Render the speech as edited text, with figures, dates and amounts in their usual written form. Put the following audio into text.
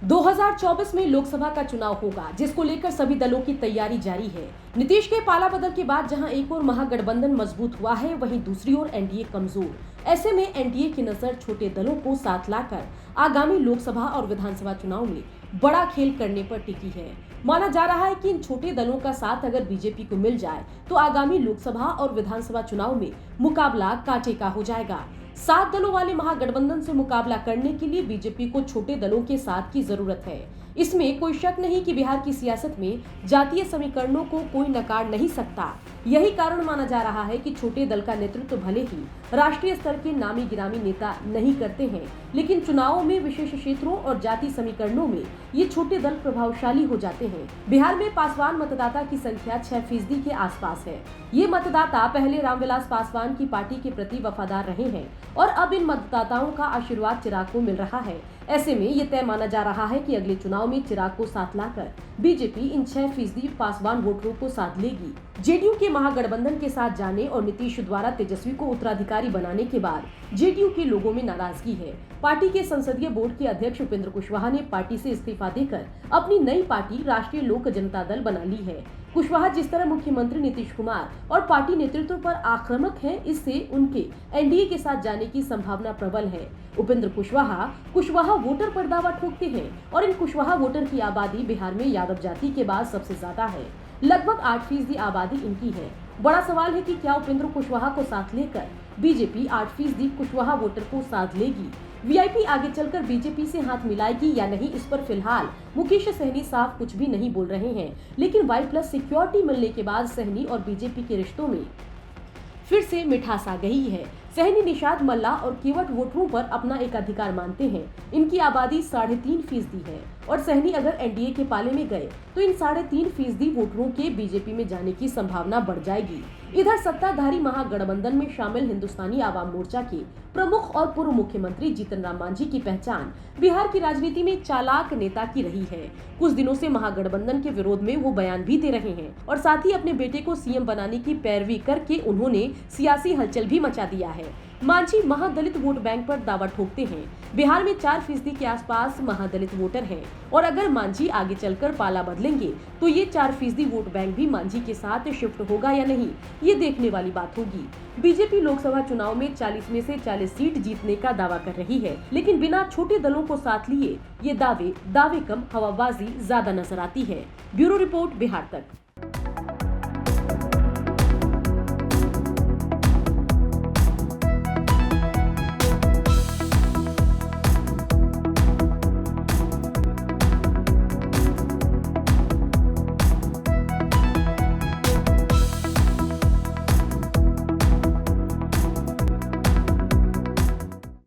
2024 में लोकसभा का चुनाव होगा, जिसको लेकर सभी दलों की तैयारी जारी है। नीतीश के पाला बदल के बाद जहां एक ओर महागठबंधन मजबूत हुआ है, वहीं दूसरी ओर एनडीए कमजोर। ऐसे में एनडीए की नजर छोटे दलों को साथ लाकर आगामी लोकसभा और विधानसभा चुनाव में बड़ा खेल करने पर टिकी है। माना जा रहा है कि इन छोटे दलों का साथ अगर बीजेपी को मिल जाए तो आगामी लोकसभा और विधानसभा चुनाव में मुकाबला कांटे का हो जाएगा। 7 दलों वाले महागठबंधन से मुकाबला करने के लिए बीजेपी को छोटे दलों के साथ की जरूरत है। इसमें कोई शक नहीं कि बिहार की सियासत में जातीय समीकरणों को कोई नकार नहीं सकता। यही कारण माना जा रहा है कि छोटे दल का नेतृत्व भले ही राष्ट्रीय स्तर के नामी गिरामी नेता नहीं करते हैं, लेकिन चुनावों में विशेष क्षेत्रों और जाति समीकरणों में ये छोटे दल प्रभावशाली हो जाते हैं। बिहार में पासवान मतदाता की संख्या 6% के आसपास है। ये मतदाता पहले रामविलास पासवान की पार्टी के प्रति वफादार रहे हैं और अब इन मतदाताओं का आशीर्वाद चिराग को मिल रहा है। ऐसे में ये तय माना जा रहा है कि अगले चुनाव में चिराग को साथ लाकर बीजेपी इन 6% पासवान वोटरों को साथ लेगी। जेडीयू के महागठबंधन के साथ जाने और नीतीश द्वारा तेजस्वी को उत्तराधिकारी बनाने के बाद जेडीयू के लोगों में नाराजगी है। पार्टी के संसदीय बोर्ड के अध्यक्ष उपेंद्र कुशवाहा ने पार्टी से इस्तीफा देकर अपनी नई पार्टी राष्ट्रीय लोक जनता दल बना ली है। कुशवाहा जिस तरह मुख्यमंत्री नीतीश कुमार और पार्टी नेतृत्व पर आक्रामक हैं, इससे उनके एनडीए के साथ जाने की संभावना प्रबल है। उपेंद्र कुशवाहा वोटर पर दावा ठोकते हैं और इन कुशवाहा वोटर की आबादी बिहार में यादव जाति के बाद सबसे ज्यादा है। लगभग 8% आबादी इनकी है। बड़ा सवाल है कि क्या उपेंद्र कुशवाहा को साथ लेकर बीजेपी 8% कुशवाहा वोटर को साथ लेगी। वीआईपी आगे चलकर बीजेपी से हाथ मिलाएगी या नहीं, इस पर फिलहाल मुकेश सहनी साफ कुछ भी नहीं बोल रहे हैं। लेकिन Y+ सिक्योरिटी मिलने के बाद सहनी और बीजेपी के रिश्तों में फिर से मिठास आ गई है। सहनी निषाद मल्ला और केवट वोटरों पर अपना एक अधिकार मानते हैं। इनकी आबादी 3.5% है और सहनी अगर एनडीए के पाले में गए तो इन 3.5% वोटरों के बीजेपी में जाने की संभावना बढ़ जाएगी। इधर सत्ताधारी महागठबंधन में शामिल हिंदुस्तानी आवाम मोर्चा के प्रमुख और पूर्व मुख्यमंत्री जीतन राम मांझी की पहचान बिहार की राजनीति में चालाक नेता की रही है। कुछ दिनों से महागठबंधन के विरोध में वो बयान भी दे रहे हैं और साथ ही अपने बेटे को सीएम बनाने की पैरवी करके उन्होंने सियासी हलचल भी मचा दिया है। मांझी महादलित वोट बैंक पर दावा ठोकते हैं। बिहार में 4% के आसपास महादलित वोटर हैं और अगर मांझी आगे चलकर पाला बदलेंगे तो ये 4% वोट बैंक भी मांझी के साथ शिफ्ट होगा या नहीं, ये देखने वाली बात होगी। बीजेपी लोकसभा चुनाव में 40 में से 40 सीट जीतने का दावा कर रही है, लेकिन बिना छोटे दलों को साथ लिए ये दावे कम, हवाबाजी ज्यादा नजर आती है। ब्यूरो रिपोर्ट, बिहार तक।